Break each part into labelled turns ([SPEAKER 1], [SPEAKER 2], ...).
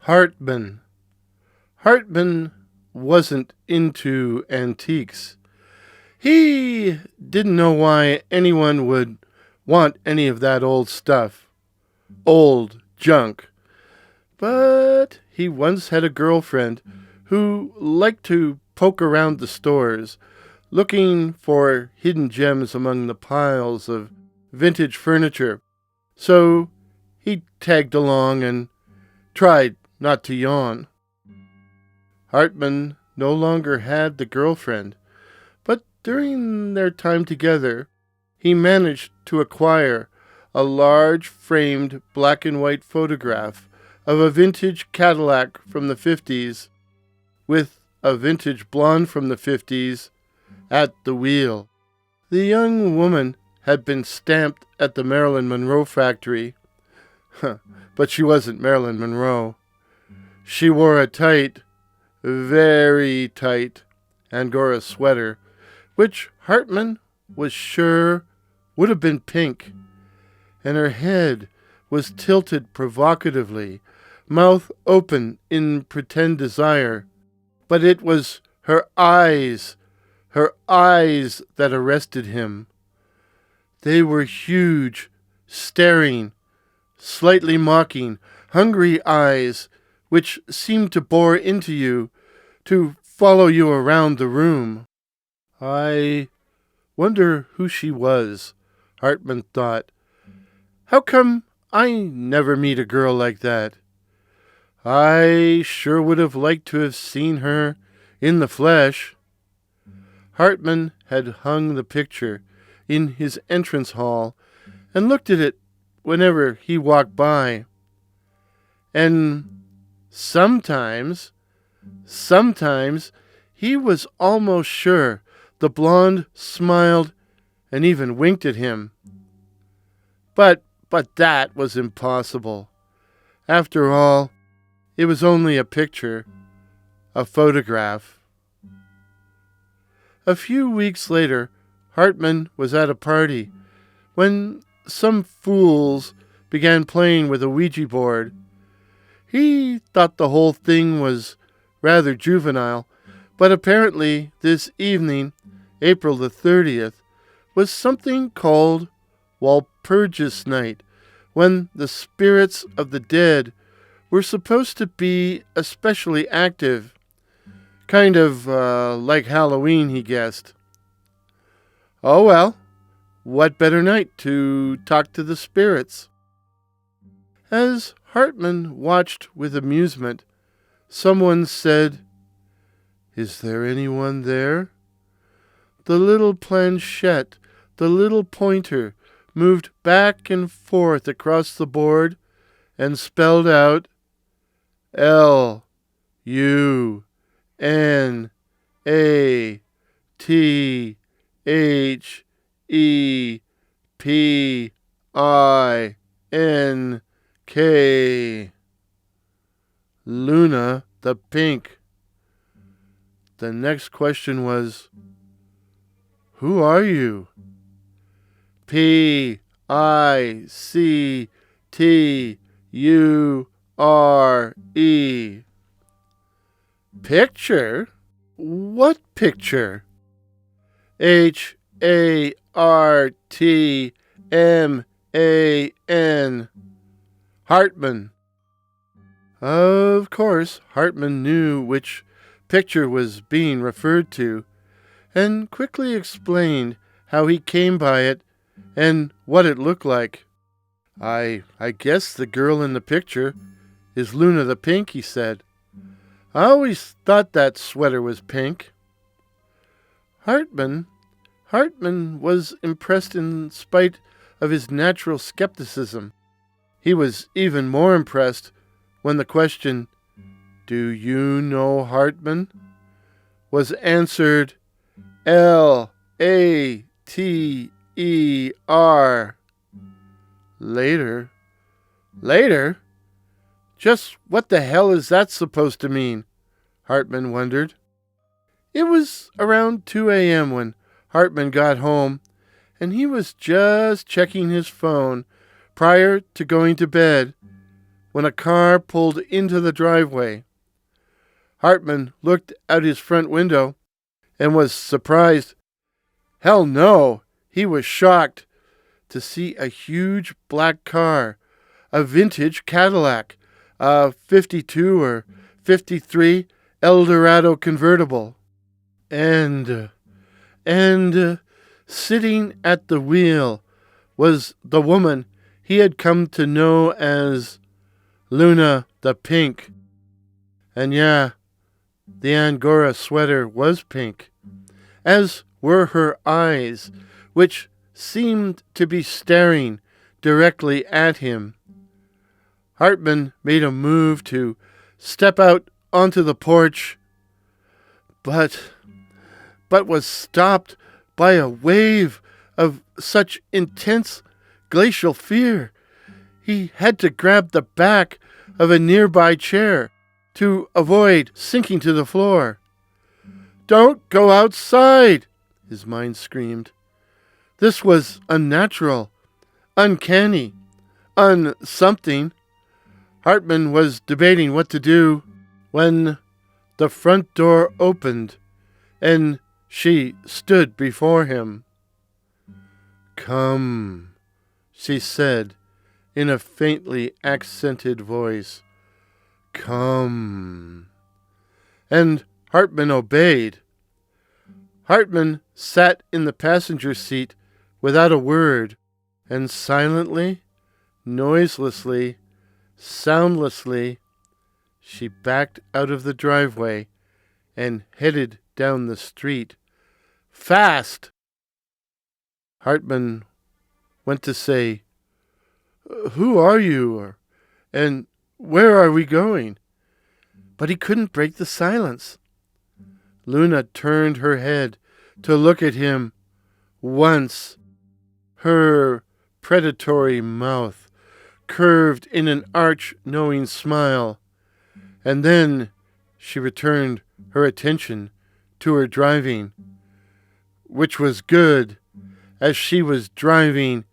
[SPEAKER 1] Hartmann. Hartmann wasn't into antiques. He didn't know why anyone would want any of that old stuff. Old junk. But he once had a girlfriend who liked to poke around the stores, looking for hidden gems among the piles of vintage furniture. So he tagged along and tried not to yawn. Hartmann no longer had the girlfriend, but during their time together, he managed to acquire a large framed black and white photograph of a vintage Cadillac from the 50s with a vintage blonde from the 50s at the wheel. The young woman had been stamped at the Marilyn Monroe factory, but she wasn't Marilyn Monroe. She wore a tight, very tight Angora sweater, which Hartmann was sure would have been pink, and her head was tilted provocatively, mouth open in pretend desire. But it was her eyes that arrested him. They were huge, staring, slightly mocking, hungry eyes which seemed to bore into you, to follow you around the room. I wonder who she was, Hartmann thought. How come I never meet a girl like that? I sure would have liked to have seen her in the flesh. Hartmann had hung the picture in his entrance hall and looked at it whenever he walked by. And sometimes he was almost sure the blonde smiled and even winked at him. But that was impossible. After all, it was only a picture, a photograph. A few weeks later, Hartmann was at a party when some fools began playing with a Ouija board. He thought the whole thing was rather juvenile, but apparently this evening, April the 30th, was something called Walpurgis Night, when the spirits of the dead were supposed to be especially active. Kind of like Halloween, he guessed. Oh well, what better night to talk to the spirits? As Hartmann watched with amusement, someone said, "Is there anyone there?" The little planchette, the little pointer, moved back and forth across the board and spelled out LUNATHEPINK. Luna the Pink. The next question was, "Who are you?" PICTURE. Picture? What picture? HARTMAN. Hartmann. Of course, Hartmann knew which picture was being referred to, and quickly explained how he came by it and what it looked like. I guess the girl in the picture is Luna the Pink," he said. "I always thought that sweater was pink." Hartmann was impressed in spite of his natural skepticism. He was even more impressed when the question, "Do you know Hartmann?" was answered LATER. Later? Just what the hell is that supposed to mean? Hartmann wondered. It was around 2 a.m. when Hartmann got home, and he was just checking his phone prior to going to bed when a car pulled into the driveway. Hartmann looked out his front window and was surprised. Hell no! He was shocked to see a huge black car, a vintage Cadillac, a 52 or 53 Eldorado convertible. And sitting at the wheel was the woman he had come to know as Luna the Pink. And yeah, the Angora sweater was pink, as were her eyes, which seemed to be staring directly at him. Hartmann made a move to step out onto the porch, but was stopped by a wave of such intense glacial fear. He had to grab the back of a nearby chair to avoid sinking to the floor. "Don't go outside!" his mind screamed. This was unnatural, uncanny, something. Hartmann was debating what to do when the front door opened and she stood before him. "Come," she said in a faintly accented voice. "Come." And Hartmann obeyed. Hartmann sat in the passenger seat without a word, and silently, noiselessly, soundlessly, she backed out of the driveway and headed down the street. Fast! Hartmann went to say, "Who are you? And where are we going?" But he couldn't break the silence. Luna turned her head to look at him once. Her predatory mouth curved in an arch-knowing smile, and then she returned her attention to her driving, which was good, as she was driving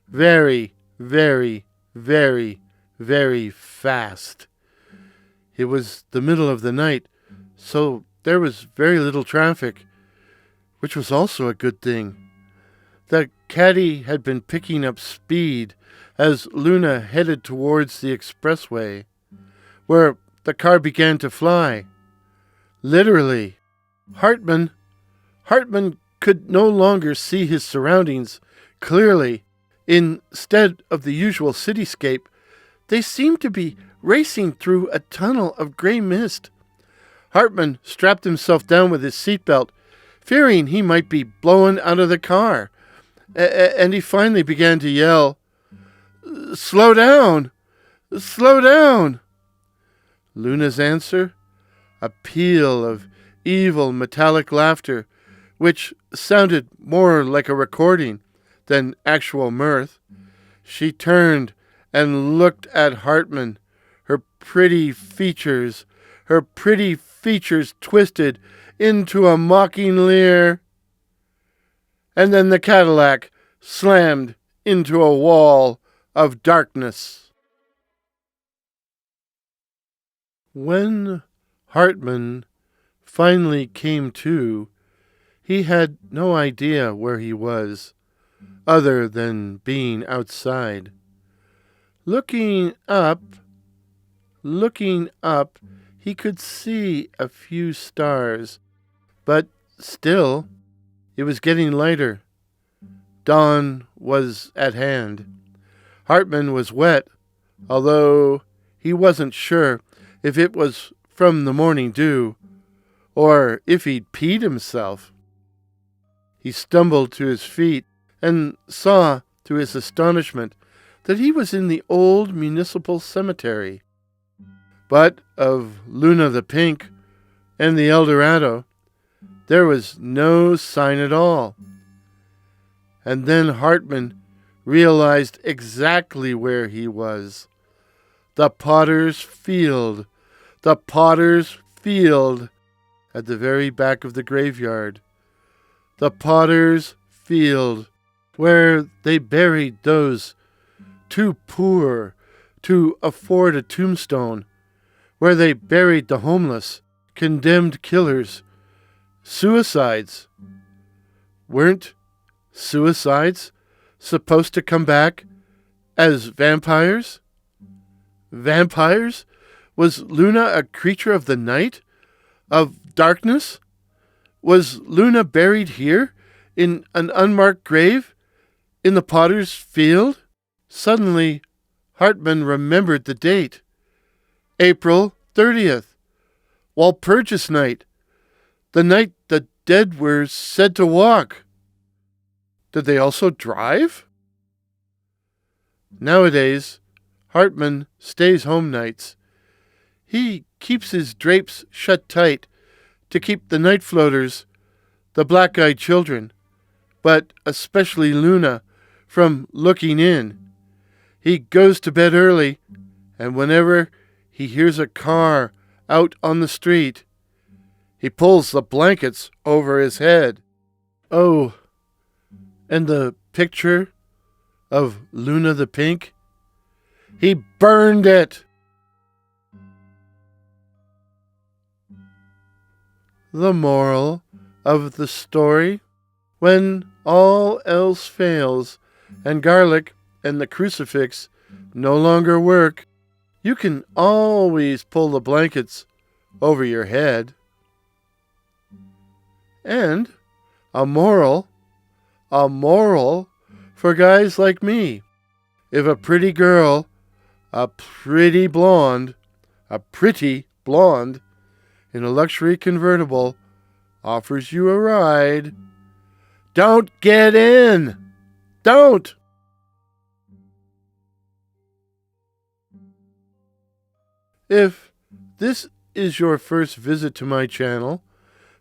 [SPEAKER 1] very, very, very, very fast. It was the middle of the night, so there was very little traffic, which was also a good thing. The caddy had been picking up speed as Luna headed towards the expressway, where the car began to fly. Literally. Hartmann could no longer see his surroundings clearly. Instead of the usual cityscape, they seemed to be racing through a tunnel of gray mist. Hartmann strapped himself down with his seatbelt, fearing he might be blown out of the car, and he finally began to yell, "Slow down! Slow down!" Luna's answer? A peal of evil metallic laughter, which sounded more like a recording than actual mirth. She turned and looked at Hartmann, her pretty features twisted into a mocking leer. And then the Cadillac slammed into a wall of darkness. When Hartmann finally came to, he had no idea where he was, other than being outside. Looking up, he could see a few stars, but still, it was getting lighter. Dawn was at hand. Hartmann was wet, although he wasn't sure if it was from the morning dew, or if he'd peed himself. He stumbled to his feet and saw, to his astonishment, that he was in the old municipal cemetery. But of Luna the Pink and the Eldorado, there was no sign at all. And then Hartmann realized exactly where he was. The Potter's Field. The Potter's Field at the very back of the graveyard. The Potter's Field, where they buried those too poor to afford a tombstone where they buried the homeless, condemned killers, suicides. Weren't suicides supposed to come back as vampires? Vampires? Was Luna a creature of the night? Of darkness? Was Luna buried here in an unmarked grave in the potter's field? Suddenly, Hartmann remembered the date. April 30th, Walpurgis night, the night the dead were said to walk. Did they also drive? Nowadays, Hartmann stays home nights. He keeps his drapes shut tight to keep the night floaters, the black-eyed children, but especially Luna, from looking in. He goes to bed early, and whenever he hears a car out on the street, he pulls the blankets over his head. Oh, and the picture of Luna the Pink? He burned it! The moral of the story: when all else fails and garlic and the crucifix no longer work, you can always pull the blankets over your head. And a moral for guys like me. If a pretty girl, a pretty blonde in a luxury convertible offers you a ride, don't get in! Don't! If this is your first visit to my channel,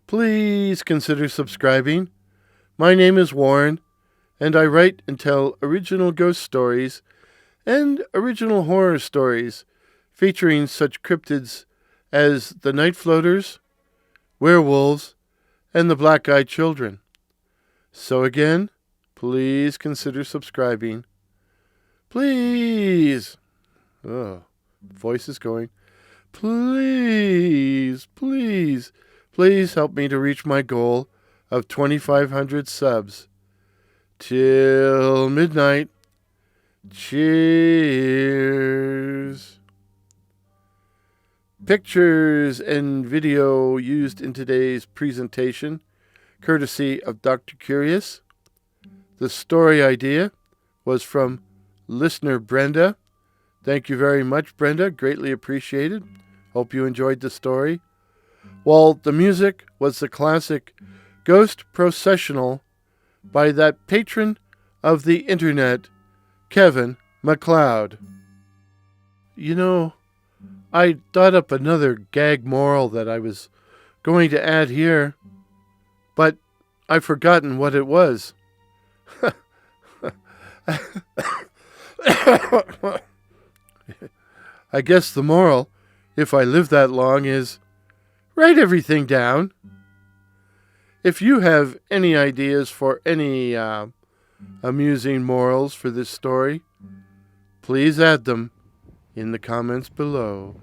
[SPEAKER 1] please consider subscribing. My name is Warren, and I write and tell original ghost stories and original horror stories featuring such cryptids as the Night Floaters, Werewolves, and the Black-Eyed Children. So again, please consider subscribing. Please! Oh, voice is going. Please help me to reach my goal of 2,500 subs. Till midnight. Cheers. Pictures and video used in today's presentation, courtesy of Dr. Curious. The story idea was from listener Brenda. Thank you very much, Brenda. Greatly appreciated. Hope you enjoyed the story. While the music was the classic Ghost Processional by that patron of the internet, Kevin MacLeod. You know, I thought up another gag moral that I was going to add here, but I've forgotten what it was. I guess the moral, if I live that long, is write everything down. If you have any ideas for any amusing morals for this story, please add them in the comments below.